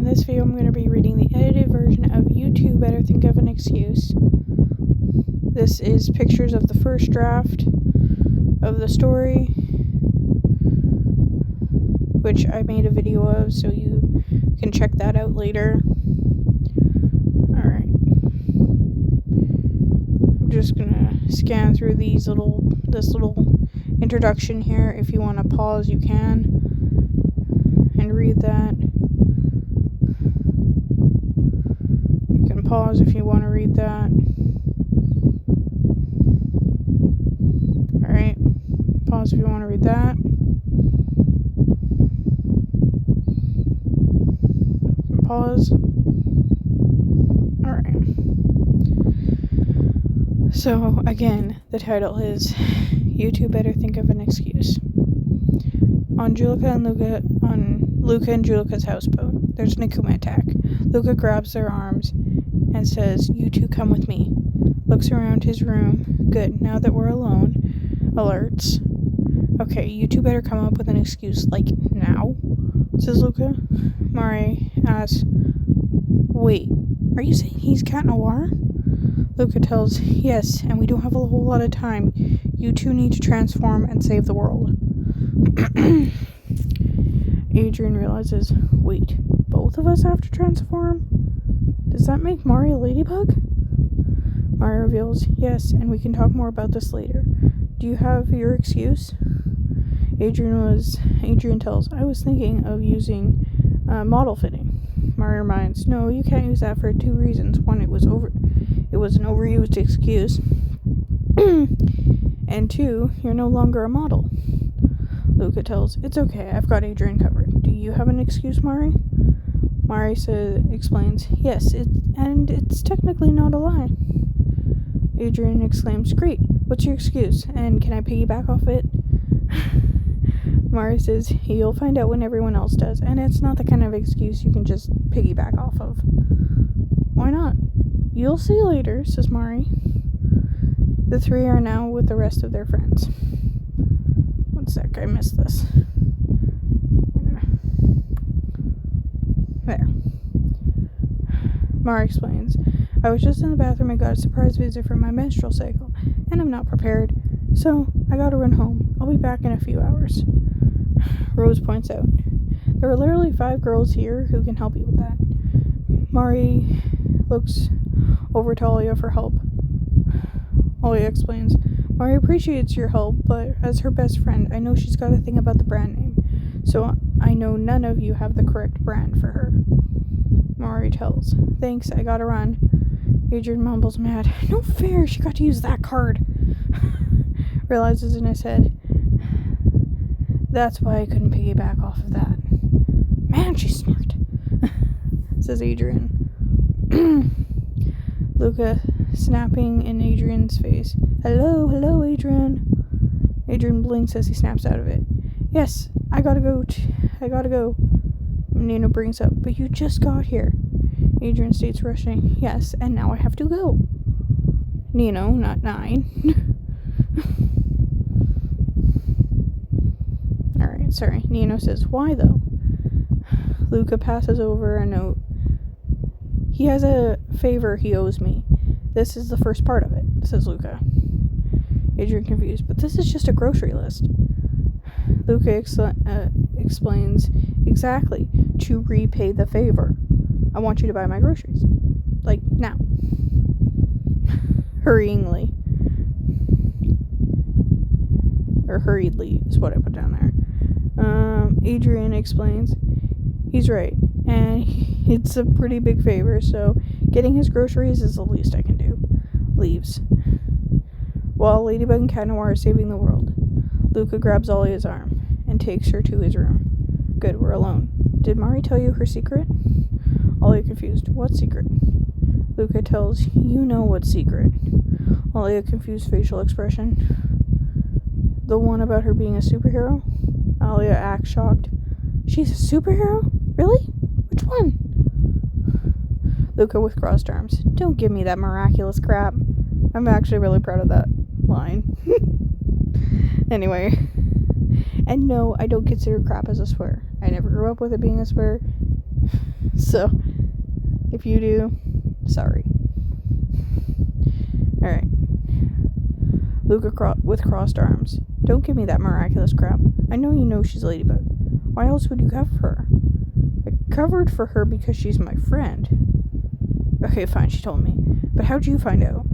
this video I'm going to be reading the edited version of You Two Better Think of an Excuse. This is pictures of the first draft of the story, which I made a video of, so you can check that out later. Alright. I'm just gonna scan through this little introduction here. If you want to pause, you can, and read that. You can pause if you want to read that. Alright. Pause if you want to read that. Pause. Alright. So, again, the title is You Two Better Think of an Excuse. On Luca and Julica's houseboat, there's an Akuma attack. Luca grabs their arms and says, "You two come with me." Looks around his room. Good, now that we're alone. Alerts. Okay, you two better come up with an excuse, like, now, says Luca. Mari asks, "Wait, are you saying he's Cat Noir?" Luca tells, "Yes, and we don't have a whole lot of time. You two need to transform and save the world." Adrian realizes, wait, both of us have to transform? Does that make Mari a ladybug? Mari reveals, yes, and we can talk more about this later. Do you have your excuse? Adrian tells, I was thinking of using model fitting. Mari reminds, no, you can't use that for two reasons. One, it was an overused excuse. And two, you're no longer a model. Luca tells, it's okay, I've got Adrian covered. Do you have an excuse, Mari? Mari explains, yes, and it's technically not a lie. Adrian exclaims, great, what's your excuse? And can I piggyback off it? Mari says, you'll find out when everyone else does, and it's not the kind of excuse you can just piggyback off of. Why not? You'll see later, says Mari. The three are now with the rest of their friends. One sec, I missed this. There. Mari explains, I was just in the bathroom and got a surprise visit from my menstrual cycle, and I'm not prepared, so I gotta run home. I'll be back in a few hours. Rose points out, there are literally 5 girls here who can help you with that. Mari looks over to Alia for help. Alia explains, Mari appreciates your help, but as her best friend, I know she's got a thing about the brand name, so I know none of you have the correct brand for her. Mari tells, thanks, I gotta run. Adrian mumbles mad, no fair, she got to use that card. Realizes in his head, that's why I couldn't piggyback off of that. Man, she's smart, says Adrian. Luca snapping in Adrian's face. Hello, Adrian. Adrian blinks as he snaps out of it. Yes, I gotta go. Nino brings up, but you just got here. Adrian states rushing, yes, and now I have to go. Nino, not 9. Alright, sorry. Nino says, why though? Luca passes over a note. He has a favor he owes me. This is the first part of it, says Luca. Adrian confused, but this is just a grocery list. Luca explains, exactly, to repay the favor. I want you to buy my groceries. Like, now. Hurriedly is what I put down there. Adrian explains, he's right, and it's a pretty big favor, so getting his groceries is the least I can do. Leaves. While Ladybug and Cat Noir are saving the world, Luca grabs Alia's arm and takes her to his room. Good, we're alone. Did Mari tell you her secret? Alia confused. What secret? Luca tells, you know what secret. Alia confused facial expression. The one about her being a superhero? Alia acts shocked. She's a superhero? Really? Which one? Luca with crossed arms. Don't give me that miraculous crap. I'm actually really proud of that line. Anyway. And no, I don't consider crap as a swear. I never grew up with it being a swear. So, if you do, sorry. Alright. Luca with crossed arms. Don't give me that miraculous crap. I know you know she's Ladybug. Why else would you cover her? I covered for her because she's my friend. Okay, fine, she told me. But how'd you find out?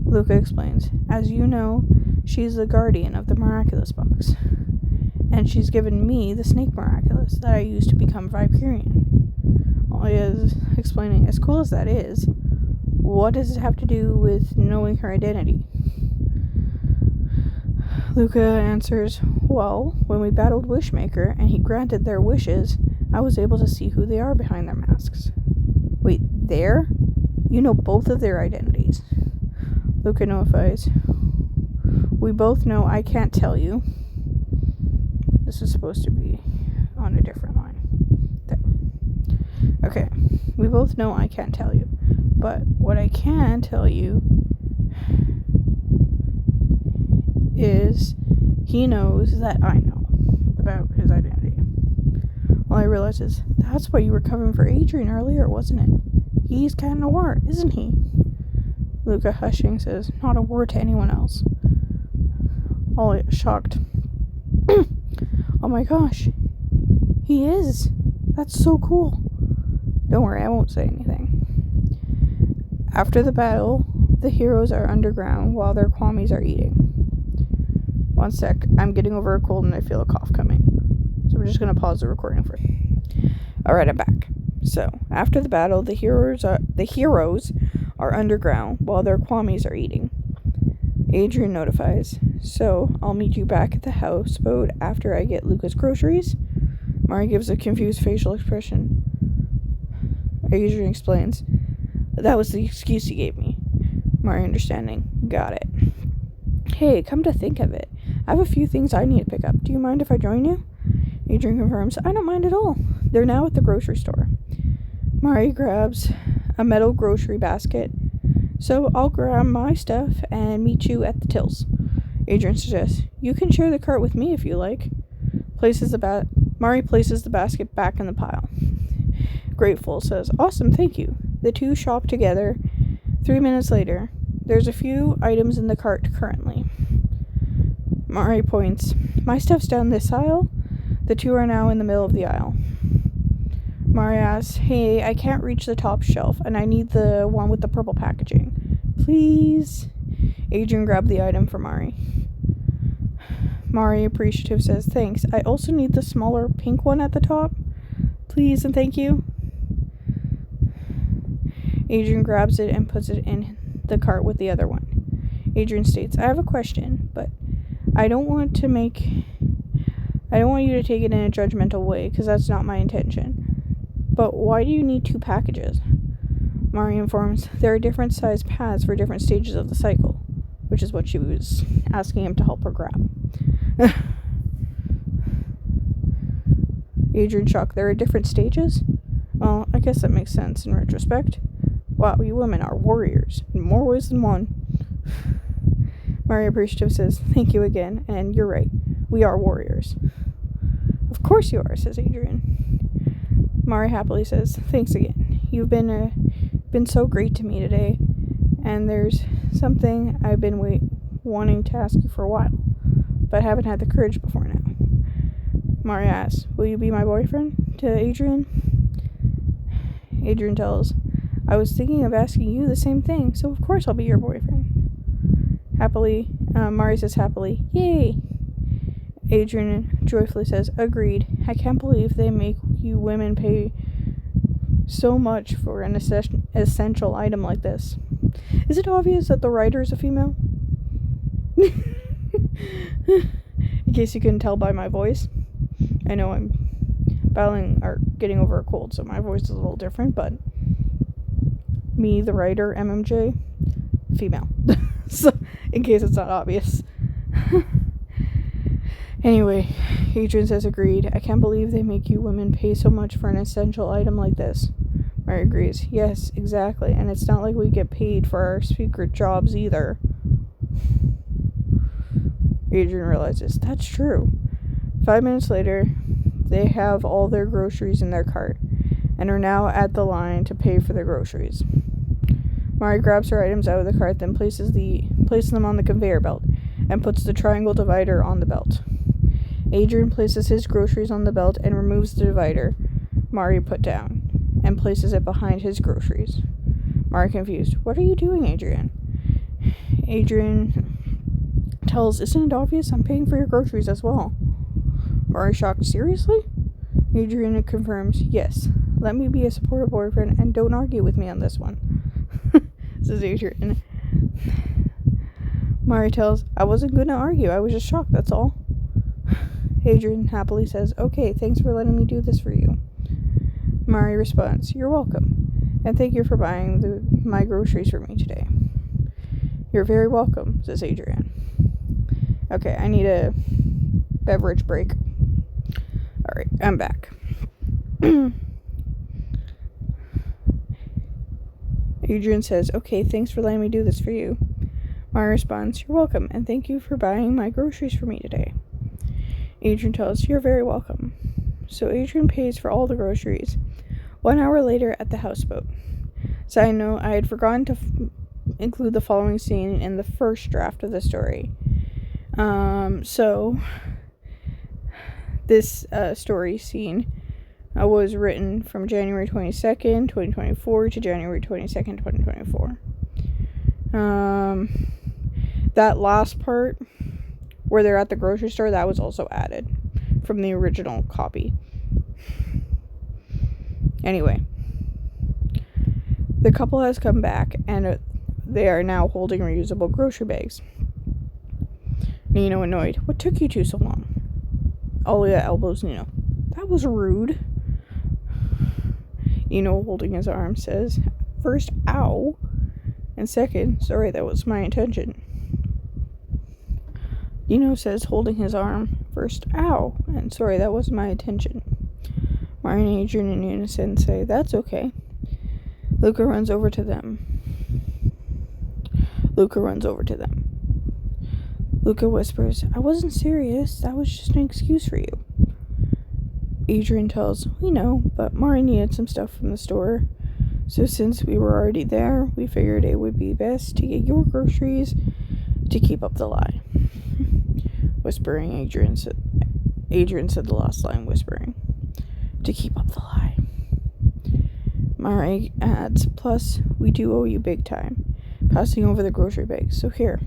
Luca explains. As you know, she's the guardian of the Miraculous box. And she's given me the Snake Miraculous that I used to become Viperian. Olia's explaining, as cool as that is, what does it have to do with knowing her identity? Luca answers, well, when we battled Wishmaker and he granted their wishes, I was able to see who they are behind their masks. Wait, there? You know both of their identities. Luca notifies. We both know I can't tell you. This is supposed to be on a different line. There. Okay. We both know I can't tell you. But what I can tell you is he knows that I know about his identity. Well, I realizes that's why you were covering for Adrian earlier, wasn't it? He's Cat Noir, isn't he? Luca, hushing, says, not a word to anyone else. Ollie, shocked. Oh my gosh. He is. That's so cool. Don't worry, I won't say anything. After the battle, the heroes are underground while their Kwamis are eating. One sec, I'm getting over a cold and I feel a cough coming. So we're just going to pause the recording for. Alright, I'm back. So, after the battle, the heroes are underground while their Kwamis are eating. Adrian notifies. So, I'll meet you back at the houseboat after I get Luca's groceries. Mari gives a confused facial expression. Adrian explains. That was the excuse he gave me. Mari, understanding. Got it. Hey, come to think of it, I have a few things I need to pick up. Do you mind if I join you? Adrian confirms. I don't mind at all. They're now at the grocery store. Mari grabs a metal grocery basket. So I'll grab my stuff and meet you at the tills. Adrian suggests. You can share the cart with me if you like. Mari places the basket back in the pile. Grateful says, awesome, thank you. The two shop together. 3 minutes later, there's a few items in the cart currently. Mari points. My stuff's down this aisle. The two are now in the middle of the aisle. Mari asks, hey, I can't reach the top shelf, and I need the one with the purple packaging. Please? Adrian grabbed the item for Mari. Mari, appreciative, says, thanks. I also need the smaller pink one at the top. Please and thank you. Adrian grabs it and puts it in the cart with the other one. Adrian states, I have a question, but I don't want you to take it in a judgmental way, because that's not my intention. But why do you need 2 packages? Mari informs, there are different sized pads for different stages of the cycle, which is what she was asking him to help her grab. Adrian shocked, there are different stages? Well, I guess that makes sense in retrospect. Wow, you women are warriors, in more ways than one. Mari appreciative says, thank you again, and you're right, we are warriors. Of course you are, says Adrian. Mari happily says, thanks again. You've been so great to me today, and there's something I've been wanting to ask you for a while, but haven't had the courage before now. Mari asks, will you be my boyfriend? To Adrian. Adrian tells, I was thinking of asking you the same thing, so of course I'll be your boyfriend. Happily, Mari says happily, yay! Adrian joyfully says, agreed. I can't believe they make you women pay so much for an essential item like this. Is it obvious that the writer is a female? In case you couldn't tell by my voice. I know I'm getting over a cold, so my voice is a little different, but me, the writer, MMJ, female. So, in case it's not obvious. Anyway, Adrian says agreed. I can't believe they make you women pay so much for an essential item like this. Mari agrees. Yes, exactly. And it's not like we get paid for our secret jobs either. Adrian realizes that's true. 5 minutes later, They have all their groceries in their cart and are now at the line to pay for their groceries. Mari grabs her items out of the cart, then places them on the conveyor belt and puts the triangle divider on the belt. Adrian places his groceries on the belt and removes the divider Mari put down and places it behind his groceries. Mari confused. What are you doing, Adrian? Adrian tells, isn't it obvious? I'm paying for your groceries as well. Mari shocked. Seriously? Adrian confirms, yes. Let me be a supportive boyfriend and don't argue with me on this one. Says Adrian. Mari tells, I wasn't going to argue. I was just shocked, that's all. Adrian happily says, okay, thanks for letting me do this for you. Mari responds, you're welcome. And thank you for buying my groceries for me today. You're very welcome, says Adrian. Okay, I need a beverage break. Alright, I'm back. Adrian says, okay, thanks for letting me do this for you. Mari responds, you're welcome, and thank you for buying my groceries for me today. Adrian tells, you're very welcome. So Adrian pays for all the groceries. 1 hour later at the houseboat. Side note, I had forgotten to include the following scene in the first draft of the story. So this story scene was written from January 22nd, 2024 to January 22nd, 2024. That last part where they're at the grocery store, that was also added from the original copy. Anyway, the couple has come back and they are now holding reusable grocery bags. Nino annoyed. What took you two so long? Alia elbows Nino. That was rude. Nino, holding his arm, says, first, ow, and second, sorry, that was my intention. Nino says, holding his arm, first, ow, and sorry, that wasn't my intention. Mari and Adrian in unison say, that's okay. Luca runs over to them. Luca whispers, I wasn't serious, that was just an excuse for you. Adrian tells, we know, but Mari needed some stuff from the store. So since we were already there, we figured it would be best to get your groceries to keep up the lie. Whispering, Adrian said the last line, whispering. To keep up the lie. Mari adds, plus, we do owe you big time. Passing over the grocery bags. So here.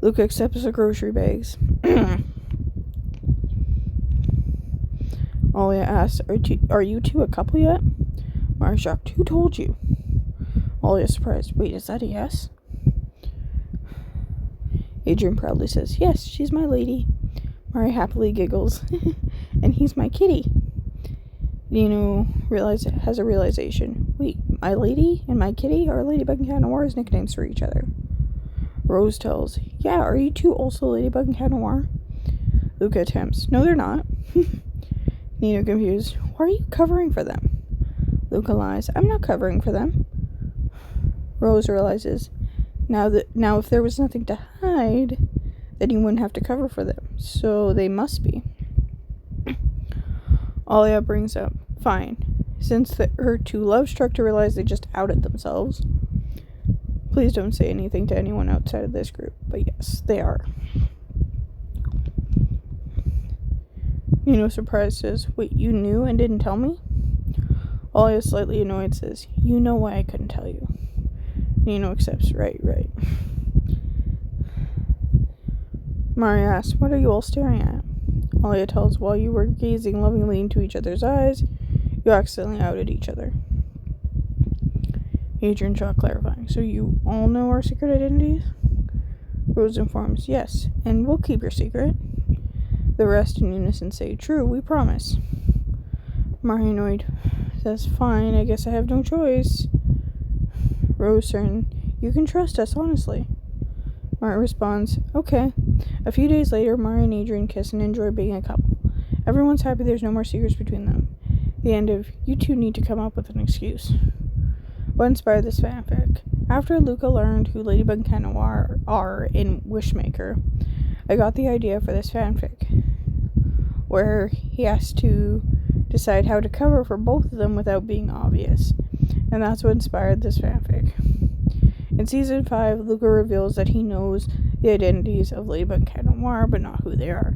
Luca accepts the grocery bags. Alia asks, are you two a couple yet? Mari shocked, who told you? Alia surprised, wait, is that a yes? Adrian proudly says, yes, she's my lady. Mari happily giggles, and he's my kitty. Nino has a realization. Wait, my lady and my kitty are Ladybug and Cat Noir's nicknames for each other. Rose tells, yeah, are you two also Ladybug and Cat Noir? Luca attempts, no, they're not. Nino confused, why are you covering for them? Luca lies, I'm not covering for them. Rose realizes, now if there was nothing to hide, then you wouldn't have to cover for them, so they must be. Alia brings up, fine, since her two love struck to realize they just outed themselves. Please don't say anything to anyone outside of this group, but yes, they are. Nino, surprised, says, wait, you knew and didn't tell me? Alia, slightly annoyed, says, you know why I couldn't tell you. Nino accepts, right. Mari asks, what are you all staring at? Alia tells, while you were gazing lovingly into each other's eyes, you accidentally outed each other. Adrian shocked, clarifying, so you all know our secret identities? Rose informs, yes, and we'll keep your secret. The rest in unison say, true, we promise. Mari, annoyed, says, fine, I guess I have no choice. Rose turns, you can trust us, honestly. Mari responds, okay. A few days later, Mari and Adrian kiss and enjoy being a couple. Everyone's happy there's no more secrets between them. The end of, you two need to come up with an excuse. What inspired this fanfic? After Luca learned who Ladybug and Cat Noir are in Wishmaker, I got the idea for this fanfic. where he has to decide how to cover for both of them without being obvious. And that's what inspired this fanfic. In season 5, Luca reveals that he knows the identities of Leba and Cat Noir, but not who they are.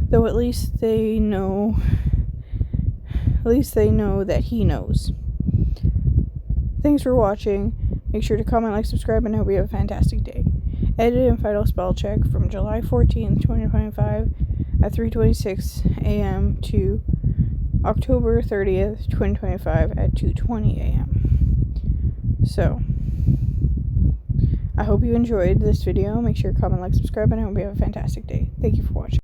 Though at least they know that he knows. Thanks for watching. Make sure to comment, like, subscribe, and I hope you have a fantastic day. Edit and final spell check from July 14th, 2025 at 3:26 a.m. to October 30th, 2025 at 2:20 a.m. So, I hope you enjoyed this video. Make sure to comment, like, subscribe, and I hope you have a fantastic day. Thank you for watching.